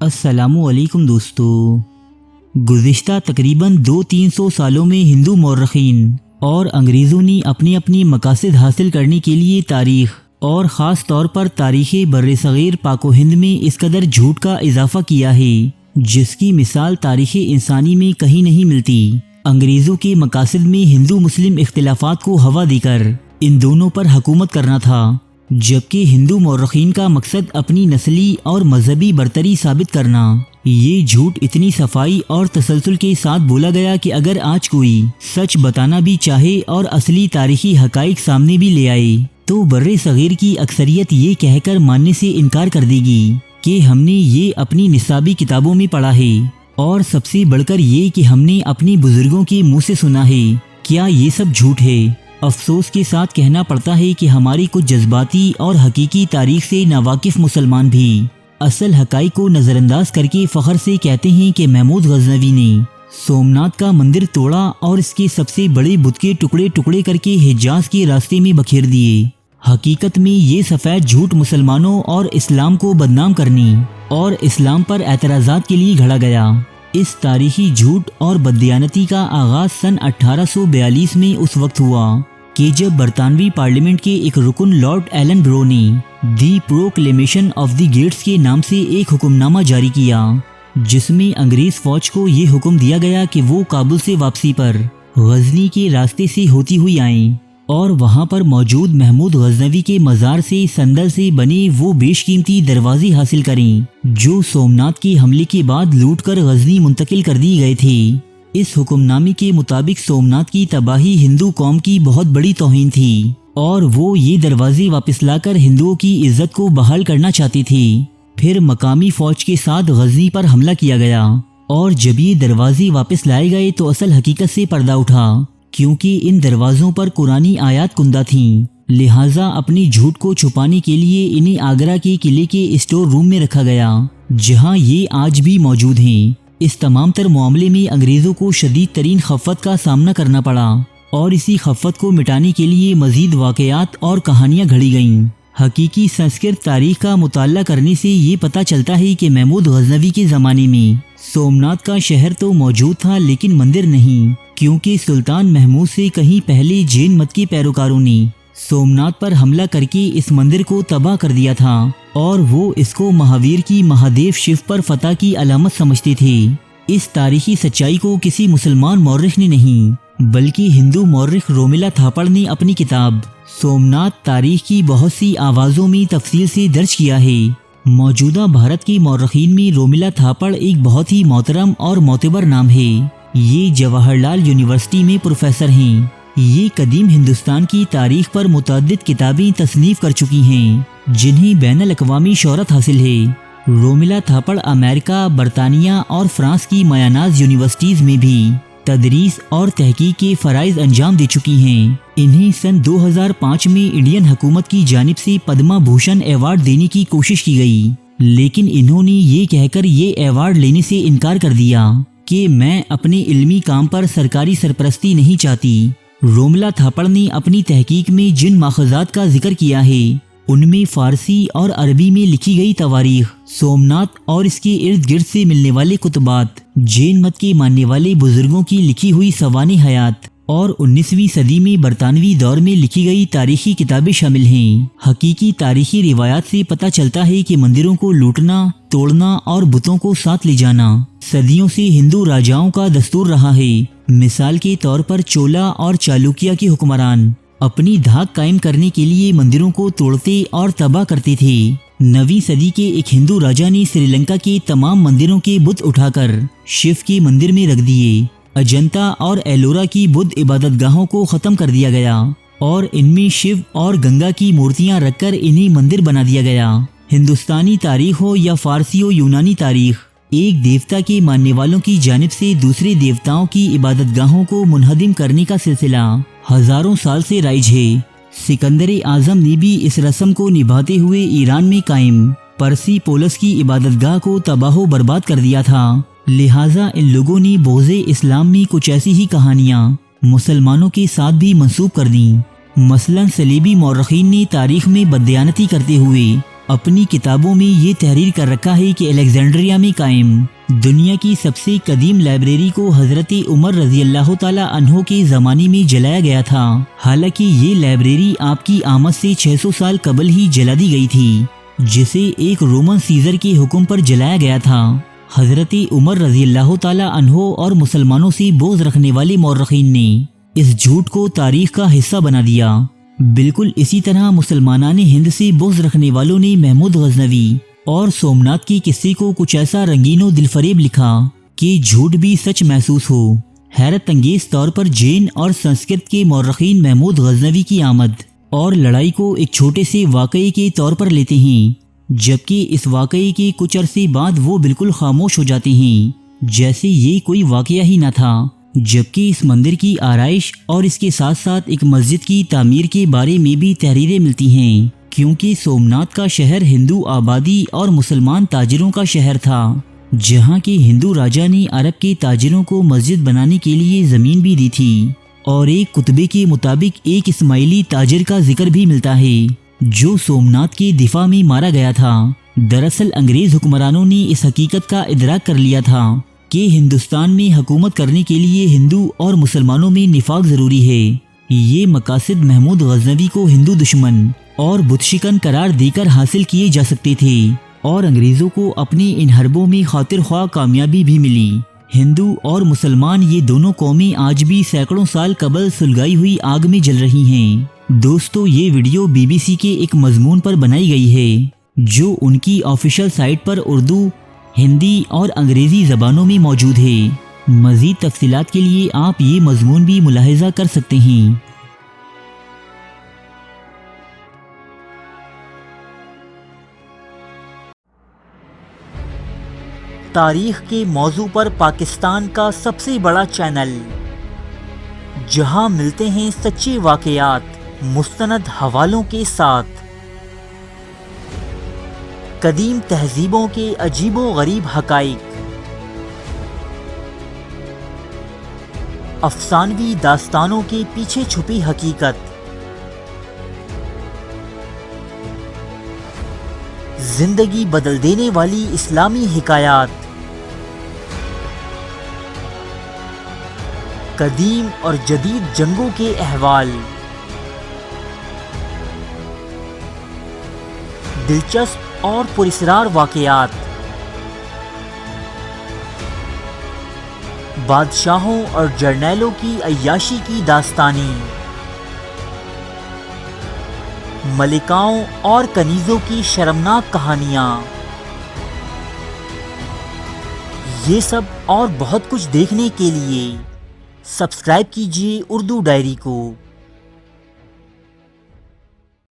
अस्सलामु अलैकुम दोस्तों। गुज़िश्ता तकरीबन 200-300 सालों में हिंदू मौर्रखीन और अंग्रेज़ों ने अपने अपने मकासद हासिल करने के लिए तारीख़ और ख़ास तौर पर तारीख़ बर्र-ए-सग़ीर पाक हिंद में इस कदर झूठ का इजाफ़ा किया है जिसकी मिसाल तारीख़ इंसानी में कहीं नहीं मिलती। अंग्रेज़ों के मकासद में हिंदू मुस्लिम इख्तिलाफ़ात को हवा देकर इन दोनों पर हुकूमत करना था, जबकि हिंदू मौर्रखीन का मकसद अपनी नस्ली और मजहबी बरतरी साबित करना। ये झूठ इतनी सफाई और तसलसल के साथ बोला गया कि अगर आज कोई सच बताना भी चाहे और असली तारीखी हकाइक सामने भी ले आए तो बर्रे सगीर की अक्सरियत ये कहकर मानने से इनकार कर देगी कि हमने ये अपनी निसाबी किताबों में पढ़ा है और सबसे बढ़कर ये कि हमने अपने बुजुर्गों के मुँह से सुना है। क्या ये सब झूठ है? अफसोस के साथ कहना पड़ता है कि हमारी कुछ जज्बाती और हकीकी तारीख से नावाकिफ मुसलमान भी असल हकाइक को नज़रअंदाज करके फ़ख्र से कहते हैं कि महमूद गजनवी ने सोमनाथ का मंदिर तोड़ा और इसके सबसे बड़े बुत के टुकड़े टुकड़े करके हिजाज के रास्ते में बखेर दिए। हकीकत में ये सफ़ेद झूठ मुसलमानों और इस्लाम को बदनाम करने और इस्लाम पर एतराज़ात के लिए घड़ा गया। इस तारीखी झूठ और बददियानती का आगाज़ सन 1842 में उस वक्त हुआ कि जब बरतानवी पार्लियामेंट के एक रुकन लॉर्ड एलन ब्रो ने दी प्रोक्लेमेशन ऑफ द गेट्स के नाम से एक हुक्मनामा जारी किया, जिसमें अंग्रेज़ फौज को ये हुक्म दिया गया कि वो काबुल से वापसी पर गजनी के रास्ते से होती हुई आएं और वहां पर मौजूद महमूद गजनवी के मज़ार से संदल से बने वो बेशकीमती दरवाजे हासिल करें जो सोमनाथ के हमले के बाद लूट कर गजनी मुंतकिल कर दिए गए थे। इस हुक्मनामे के मुताबिक सोमनाथ की तबाही हिंदू कौम की बहुत बड़ी तौहीन थी और वो ये दरवाजे वापस लाकर हिंदुओं की इज्जत को बहाल करना चाहते थे। फिर मकामी फौज के साथ गजनी पर हमला किया गया और जब ये दरवाजे वापस लाए गए तो असल हकीकत से पर्दा उठा, क्योंकि इन दरवाज़ों पर कुरानी आयात कुंदा थीं। लिहाजा अपनी झूठ को छुपाने के लिए इन्हें आगरा के किले के स्टोर रूम में रखा गया, जहां ये आज भी मौजूद हैं। इस तमाम तर मामले में अंग्रेज़ों को शदीद तरीन खफ़त का सामना करना पड़ा और इसी खफ़त को मिटाने के लिए मज़ीद वाक़यात और कहानियाँ घड़ी गईं। हकीकी संस्कृत तारीख़ का मुताला करने से ये पता चलता है कि महमूद गजनवी के ज़माने में सोमनाथ का शहर तो मौजूद था लेकिन मंदिर नहीं, क्योंकि सुल्तान महमूद से कहीं पहले जैन मत के पैरोकारों ने सोमनाथ पर हमला करके इस मंदिर को तबाह कर दिया था और वो इसको महावीर की महादेव शिव पर फतह की अलामत समझते थे। इस तारीखी सच्चाई को किसी मुसलमान मौर्रिख ने नहीं बल्कि हिंदू मौर्रिख रोमिला थापड़ ने अपनी किताब सोमनाथ तारीख की बहुत सी आवाज़ों में तफसील से दर्ज किया है। मौजूदा भारत के मौर्रखीन में रोमिला थापड़ एक बहुत ही मोहतरम और मोतबर नाम है। ये जवाहरलाल यूनिवर्सिटी में प्रोफेसर हैं। ये कदीम हिंदुस्तान की तारीख पर मुतअद्दिद किताबें तसनीफ कर चुकी हैं जिन्हें बैनुल अक़वामी शोहरत हासिल है। रोमिला थापड़ अमेरिका, बरतानिया और फ्रांस की मयानाज़ यूनिवर्सिटीज़ में भी तदरीस और तहकीक के फ़राइज़ अंजाम दे चुकी हैं। इन्हें सन 2005 में इंडियन हुकूमत की जानिब से पद्मा भूषण अवार्ड देने की कोशिश की गई, लेकिन इन्होंने ये कहकर ये अवार्ड लेने से इनकार कर दिया कि मैं अपने इल्मी काम पर सरकारी सरपरस्ती नहीं चाहती। रोमिला थापड़ ने अपनी तहकीक में जिन माखज़ात का जिक्र किया है उनमें फ़ारसी और अरबी में लिखी गई तवारीख, सोमनाथ और इसके इर्द गिर्द से मिलने वाले कुतबात, जैन मत के मानने वाले बुजुर्गों की लिखी हुई सवाने हयात और 19वीं सदी में बरतानवी दौर में लिखी गई तारीखी किताबें शामिल हैं। हकीकी तारीखी रिवायात से पता चलता है कि मंदिरों को लूटना, तोड़ना और बुतों को साथ ले जाना सदियों से हिंदू राजाओं का दस्तूर रहा है। मिसाल के तौर पर चोला और चालुक्य के हुक्मरान अपनी धाक कायम करने के लिए मंदिरों को तोड़ते और तबाह करते थे। 9वीं सदी के एक हिंदू राजा ने श्रीलंका के तमाम मंदिरों के बुत उठाकर शिव के मंदिर में रख दिए। अजंता और एलोरा की बुद्ध इबादतगाहों को ख़त्म कर दिया गया और इनमें शिव और गंगा की मूर्तियां रखकर इन्हें मंदिर बना दिया गया। हिंदुस्तानी तारीख हो या फारसी हो यूनानी तारीख, एक देवता के मानने वालों की जानिब से दूसरे देवताओं की इबादतगाहों को मुनहदिम करने का सिलसिला हजारों साल से राइज है। सिकंदर आज़म ने भी इस रस्म को निभाते हुए ईरान में कायम परसी पोलस की इबादतगाह को तबाह बर्बाद कर दिया था। लिहाजा इन लोगों ने बोझे इस्लाम में कुछ ऐसी ही कहानियाँ मुसलमानों के साथ भी मंसूब कर दी। मसलन सलीबी मौर्रखीन ने तारीख में बददियानती करते हुए اپنی کتابوں میں یہ تحریر کر رکھا ہے کہ الیگزینڈریا میں قائم دنیا کی سب سے قدیم لائبریری کو حضرت عمر رضی اللہ تعالی عنہ کے زمانے میں جلایا گیا تھا، حالانکہ یہ لائبریری آپ کی آمد سے 600 سال قبل ہی جلا دی گئی تھی، جسے ایک رومن سیزر کے حکم پر جلایا گیا تھا۔ حضرت عمر رضی اللہ تعالی عنہ اور مسلمانوں سے بغض رکھنے والے مورخین نے اس جھوٹ کو تاریخ کا حصہ بنا دیا۔ بالکل اسی طرح مسلمانان ہند سے بغض رکھنے والوں نے محمود غزنوی اور سومنات کے قصے کو کچھ ایسا رنگین و دلفریب لکھا کہ جھوٹ بھی سچ محسوس ہو۔ حیرت انگیز طور پر جین اور سنسکرت کے مورخین محمود غزنوی کی آمد اور لڑائی کو ایک چھوٹے سے واقعے کے طور پر لیتے ہیں، جبکہ اس واقعے کے کچھ عرصے بعد وہ بالکل خاموش ہو جاتے ہیں، جیسے یہ کوئی واقعہ ہی نہ تھا۔ جبکہ اس مندر کی آرائش اور اس کے ساتھ ساتھ ایک مسجد کی تعمیر کے بارے میں بھی تحریریں ملتی ہیں، کیونکہ سومنات کا شہر ہندو آبادی اور مسلمان تاجروں کا شہر تھا، جہاں کے ہندو راجا نے عرب کے تاجروں کو مسجد بنانے کے لیے زمین بھی دی تھی، اور ایک کتبے کے مطابق ایک اسماعیلی تاجر کا ذکر بھی ملتا ہے جو سومنات کے دفاع میں مارا گیا تھا۔ دراصل انگریز حکمرانوں نے اس حقیقت کا ادراک کر لیا تھا کہ ہندوستان میں حکومت کرنے کے لیے ہندو اور مسلمانوں میں نفاق ضروری ہے۔ یہ مقاصد محمود غزنوی کو ہندو دشمن اور بت شکن قرار دے کر حاصل کیے جا سکتے تھے، اور انگریزوں کو اپنے ان حربوں میں خاطر خواہ کامیابی بھی ملی۔ ہندو اور مسلمان یہ دونوں قومیں آج بھی سینکڑوں سال قبل سلگائی ہوئی آگ میں جل رہی ہیں۔ دوستو، یہ ویڈیو BBC کے ایک مضمون پر بنائی گئی ہے جو ان کی آفیشیل سائٹ پر اردو، ہندی اور انگریزی زبانوں میں موجود ہے۔ مزید تفصیلات کے لیے آپ یہ مضمون بھی ملاحظہ کر سکتے ہیں۔ تاریخ کے موضوع پر پاکستان کا سب سے بڑا چینل، جہاں ملتے ہیں سچے واقعات مستند حوالوں کے ساتھ، قدیم تہذیبوں کے عجیب و غریب حقائق، افسانوی داستانوں کے پیچھے چھپی حقیقت، زندگی بدل دینے والی اسلامی حکایات، قدیم اور جدید جنگوں کے احوال، دلچسپ اور پراسرار واقعات، بادشاہوں اور جرنیلوں کی عیاشی کی داستانیں، ملکاؤں اور کنیزوں کی شرمناک کہانیاں، یہ سب اور بہت کچھ دیکھنے کے لیے سبسکرائب کیجیے اردو ڈائری کو۔